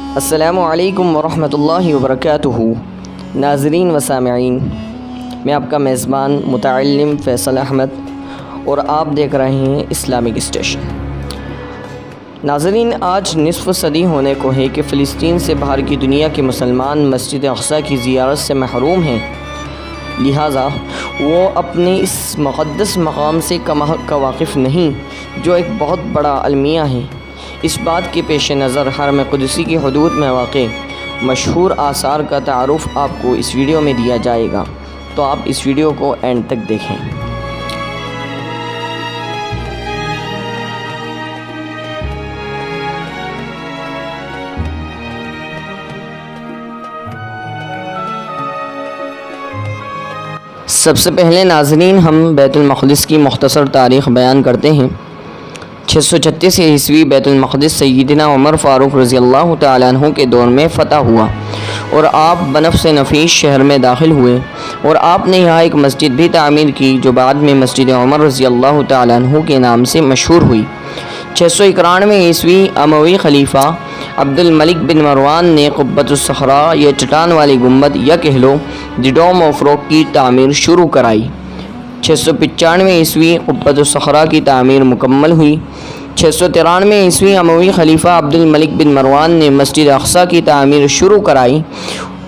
السلام علیکم ورحمۃ اللہ وبرکاتہ۔ ناظرین و سامعین، میں آپ کا میزبان متعلم فیصل احمد اور آپ دیکھ رہے ہیں اسلامک اسٹیشن۔ ناظرین، آج نصف صدی ہونے کو ہے کہ فلسطین سے باہر کی دنیا کے مسلمان مسجد اقصیٰ کی زیارت سے محروم ہیں، لہٰذا وہ اپنے اس مقدس مقام سے کم حق واقف نہیں جو ایک بہت بڑا المیہ ہے۔ اس بات کے پیش نظر حرم قدسی کی حدود میں واقع مشہور آثار کا تعارف آپ کو اس ویڈیو میں دیا جائے گا، تو آپ اس ویڈیو کو اینڈ تک دیکھیں۔ سب سے پہلے ناظرین، ہم بیت المقدس کی مختصر تاریخ بیان کرتے ہیں۔ 636 عیسوی بیت المقدس سیدنا عمر فاروق رضی اللہ تعالیٰ عنہ کے دور میں فتح ہوا اور آپ بنفس نفیس شہر میں داخل ہوئے، اور آپ نے یہاں ایک مسجد بھی تعمیر کی جو بعد میں مسجد عمر رضی اللہ تعالیٰ عنہ کے نام سے مشہور ہوئی۔ 691 عیسوی اموی خلیفہ عبد الملک بن مروان نے قبۃ الصخرہ یا چٹان والی گنبد یا کہہ لو دی ڈوم آف راک کی تعمیر شروع کرائی۔ 695 عیسوی قبۃ الصخرہ کی تعمیر مکمل ہوئی۔ 693 عیسوی اموی خلیفہ عبد الملک بن مروان نے مسجد اقصیٰ کی تعمیر شروع کرائی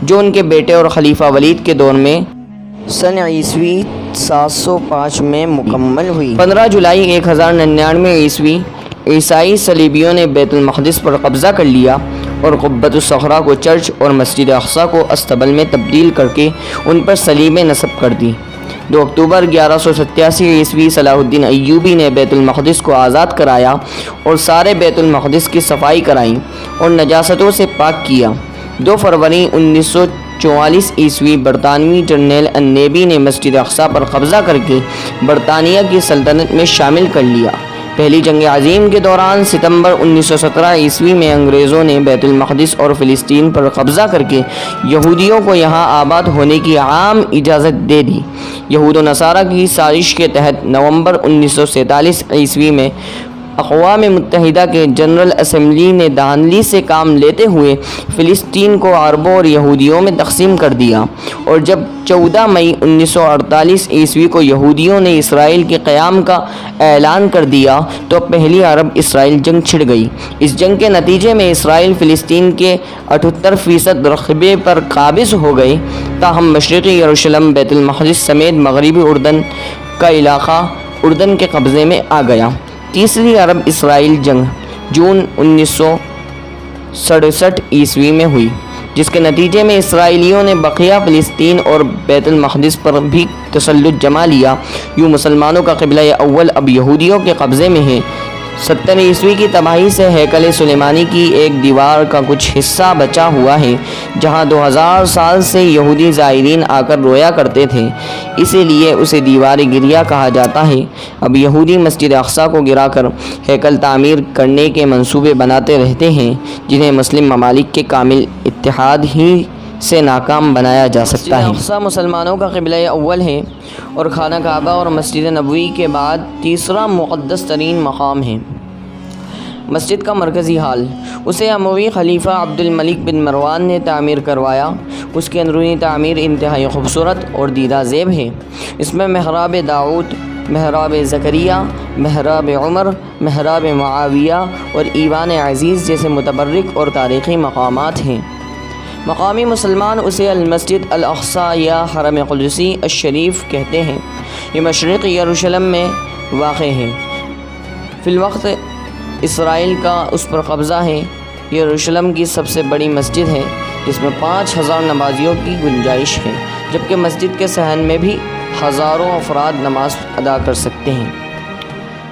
جو ان کے بیٹے اور خلیفہ ولید کے دور میں سن عیسوی 705 میں مکمل ہوئی۔ 15 جولائی 1099 عیسوی عیسائی صلیبیوں نے بیت المقدس پر قبضہ کر لیا اور قبۃ الصخرہ کو چرچ اور مسجد اقصیٰ کو استبل میں تبدیل کر کے ان پر صلیبیں نصب کر دی۔ 2 اکتوبر 1187 عیسوی صلاح الدین ایوبی نے بیت المقدس کو آزاد کرایا اور سارے بیت المقدس کی صفائی کرائیں اور نجاستوں سے پاک کیا۔ 2 فروری 1944 عیسوی برطانوی جنرل النیوی نے مسجد اقصیٰ پر قبضہ کر کے برطانیہ کی سلطنت میں شامل کر لیا۔ پہلی جنگ عظیم کے دوران ستمبر 1917 عیسوی میں انگریزوں نے بیت المقدس اور فلسطین پر قبضہ کر کے یہودیوں کو یہاں آباد ہونے کی عام اجازت دے دی۔ یہود و نصارہ کی سازش کے تحت نومبر 1947 عیسوی میں اقوام متحدہ کے جنرل اسمبلی نے دھاندلی سے کام لیتے ہوئے فلسطین کو عربوں اور یہودیوں میں تقسیم کر دیا، اور جب 14 مئی 1948 عیسوی کو یہودیوں نے اسرائیل کے قیام کا اعلان کر دیا تو پہلی عرب اسرائیل جنگ چھڑ گئی۔ اس جنگ کے نتیجے میں اسرائیل فلسطین کے 78% رقبے پر قابض ہو گئے، تاہم مشرقی یروشلم، بیت المقدس سمیت مغربی اردن کا علاقہ اردن کے قبضے میں آ گیا۔ تیسری عرب اسرائیل جنگ جون 1967 عیسوی میں ہوئی، جس کے نتیجے میں اسرائیلیوں نے بقیہ فلسطین اور بیت المقدس پر بھی تسلط جما لیا۔ یوں مسلمانوں کا قبلہ اول اب یہودیوں کے قبضے میں ہے۔ 70 عیسوی کی تباہی سے ہیکل سلیمانی کی ایک دیوار کا کچھ حصہ بچا ہوا ہے جہاں 2000 سال سے یہودی زائرین آ کر رویا کرتے تھے، اسی لیے اسے دیوار گریہ کہا جاتا ہے۔ اب یہودی مسجد اقصیٰ کو گرا کر ہیکل تعمیر کرنے کے منصوبے بناتے رہتے ہیں جنہیں مسلم ممالک کے کامل اتحاد ہی سے ناکام بنایا جا سکتا ہے۔ مسجد اقصیٰ مسلمانوں کا قبلہ اول ہے اور خانہ کعبہ اور مسجد نبوی کے بعد تیسرا مقدس ترین مقام ہے۔ مسجد کا مرکزی ہال، اسے اموی خلیفہ عبد الملک بن مروان نے تعمیر کروایا۔ اس کی اندرونی تعمیر انتہائی خوبصورت اور دیدہ زیب ہے۔ اس میں محراب داؤد، محراب زکریا، محراب عمر، محراب معاویہ اور ایوان عزیز جیسے متبرک اور تاریخی مقامات ہیں۔ مقامی مسلمان اسے المسجد الاقصیٰ یا حرم قدسی الشریف کہتے ہیں۔ یہ مشرقی یروشلم میں واقع ہے۔ فی الوقت اسرائیل کا اس پر قبضہ ہے۔ یروشلم کی سب سے بڑی مسجد ہے جس میں 5000 نمازیوں کی گنجائش ہے، جبکہ مسجد کے صحن میں بھی ہزاروں افراد نماز ادا کر سکتے ہیں۔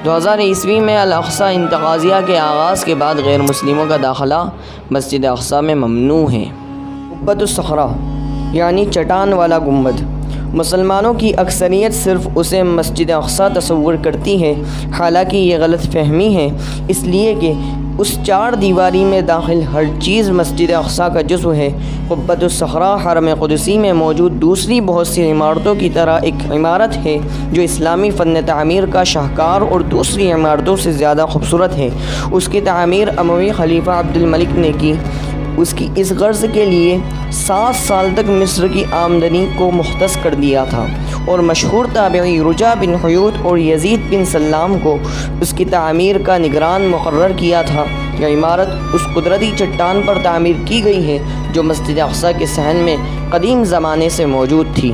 2000 عیسوی میں الاقصیٰ انتقاضیہ کے آغاز کے بعد غیر مسلموں کا داخلہ مسجد اقصیٰ میں ممنوع ہے۔ قبۃ الصخرہ یعنی چٹان والا گنبد، مسلمانوں کی اکثریت صرف اسے مسجد اقصیٰ تصور کرتی ہے، حالانکہ یہ غلط فہمی ہے، اس لیے کہ اس 4 دیواری میں داخل ہر چیز مسجد اقصیٰ کا جزو ہے۔ قبۃ الصخرہ حرم قدسی میں موجود دوسری بہت سی عمارتوں کی طرح ایک عمارت ہے جو اسلامی فن تعمیر کا شاہکار اور دوسری عمارتوں سے زیادہ خوبصورت ہے۔ اس کی تعمیر اموی خلیفہ عبد الملک نے کی۔ اس کی اس غرض کے لیے 7 سال تک مصر کی آمدنی کو مختص کر دیا تھا، اور مشہور تابعی رجا بن حیوط اور یزید بن سلام کو اس کی تعمیر کا نگران مقرر کیا تھا۔ یہ عمارت اس قدرتی چٹان پر تعمیر کی گئی ہے جو مسجد اقصیٰ کے صحن میں قدیم زمانے سے موجود تھی۔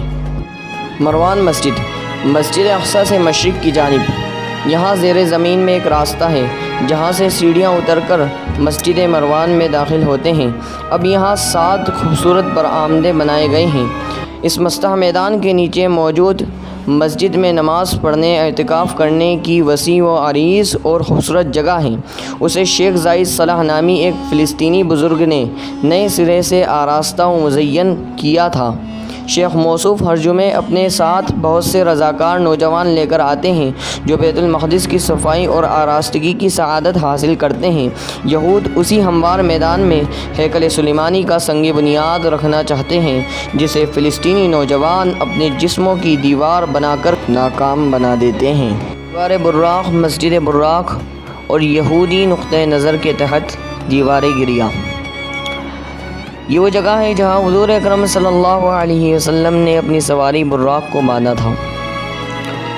مروان مسجد مسجد اقصیٰ سے مشرق کی جانب، یہاں زیر زمین میں ایک راستہ ہے جہاں سے سیڑھیاں اتر کر مسجد مروان میں داخل ہوتے ہیں۔ اب یہاں 7 خوبصورت برآمدے بنائے گئے ہیں۔ اس مستح میدان کے نیچے موجود مسجد میں نماز پڑھنے، اعتکاف کرنے کی وسیع و عریض اور خوبصورت جگہ ہے۔ اسے شیخ زاید صلاح نامی ایک فلسطینی بزرگ نے نئے سرے سے آراستہ و مزین کیا تھا۔ شیخ موصوف ہر جمعے اپنے ساتھ بہت سے رضاکار نوجوان لے کر آتے ہیں جو بیت المقدس کی صفائی اور آراستگی کی سعادت حاصل کرتے ہیں۔ یہود اسی ہموار میدان میں ہیکل سلیمانی کا سنگ بنیاد رکھنا چاہتے ہیں جسے فلسطینی نوجوان اپنے جسموں کی دیوار بنا کر ناکام بنا دیتے ہیں۔ دیوار براق مسجد براق اور یہودی نقطۂ نظر کے تحت دیوار گریہ، یہ وہ جگہ ہے جہاں حضور اکرم صلی اللہ علیہ وسلم نے اپنی سواری براق کو باندھا تھا۔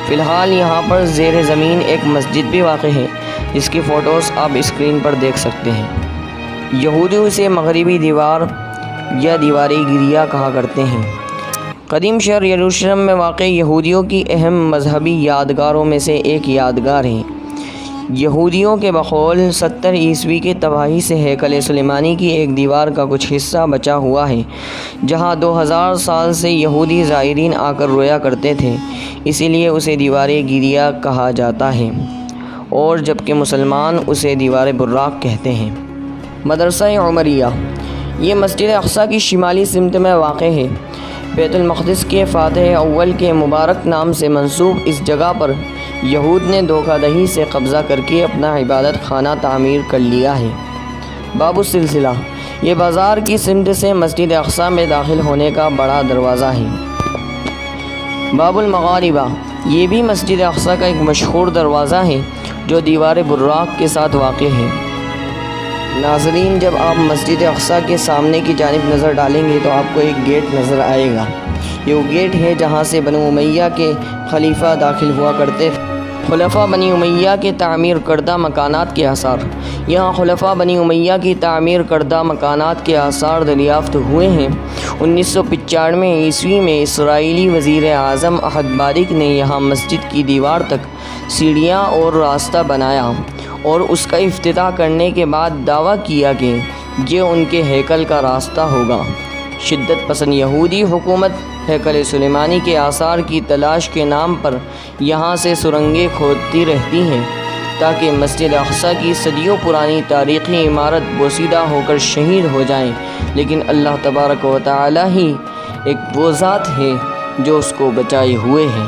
فی الحال یہاں پر زیر زمین ایک مسجد بھی واقع ہے جس کی فوٹوز آپ اسکرین پر دیکھ سکتے ہیں۔ یہودی اسے مغربی دیوار یا دیوار گریہ کہا کرتے ہیں۔ قدیم شہر یروشلم میں واقع یہودیوں کی اہم مذہبی یادگاروں میں سے ایک یادگار ہے۔ یہودیوں کے بقول 70 عیسوی کی تباہی سے ہیکل سلیمانی کی ایک دیوار کا کچھ حصہ بچا ہوا ہے جہاں 2000 سال سے یہودی زائرین آ کر رویا کرتے تھے، اسی لیے اسے دیوار گریہ کہا جاتا ہے، اور جبکہ مسلمان اسے دیوار براق کہتے ہیں۔ مدرسہ عمریہ، یہ مسجد اقصیٰ کی شمالی سمت میں واقع ہے۔ بیت المقدس کے فاتح اول کے مبارک نام سے منسوب اس جگہ پر یہود نے دھوکہ دہی سے قبضہ کر کے اپنا عبادت خانہ تعمیر کر لیا ہے۔ باب السلسلہ، یہ بازار کی سمت سے مسجد اقصیٰ میں داخل ہونے کا بڑا دروازہ ہے۔ باب المغاربہ، یہ بھی مسجد اقصیٰ کا ایک مشہور دروازہ ہے جو دیوار براق کے ساتھ واقع ہے۔ ناظرین، جب آپ مسجد اقصیٰ کے سامنے کی جانب نظر ڈالیں گے تو آپ کو ایک گیٹ نظر آئے گا۔ یہ وہ گیٹ ہے جہاں سے بنو امیہ کے خلیفہ داخل ہوا کرتے تھے۔ خلفاء بنی امیہ کے تعمیر کردہ مکانات کے آثار، یہاں خلفاء بنی امیہ کی تعمیر کردہ مکانات کے آثار دریافت ہوئے ہیں۔ 1995 عیسوی میں اسرائیلی وزیر اعظم احد بارک نے یہاں مسجد کی دیوار تک سیڑھیاں اور راستہ بنایا اور اس کا افتتاح کرنے کے بعد دعویٰ کیا کہ یہ ان کے ہیکل کا راستہ ہوگا۔ شدت پسند یہودی حکومت ہیکل سلیمانی کے آثار کی تلاش کے نام پر یہاں سے سرنگیں کھودتی رہتی ہیں تاکہ مسجد اقصیٰ کی صدیوں پرانی تاریخی عمارت بوسیدہ ہو کر شہید ہو جائیں، لیکن اللہ تبارک و تعالی ہی ایک وہ ذات ہے جو اس کو بچائے ہوئے ہے۔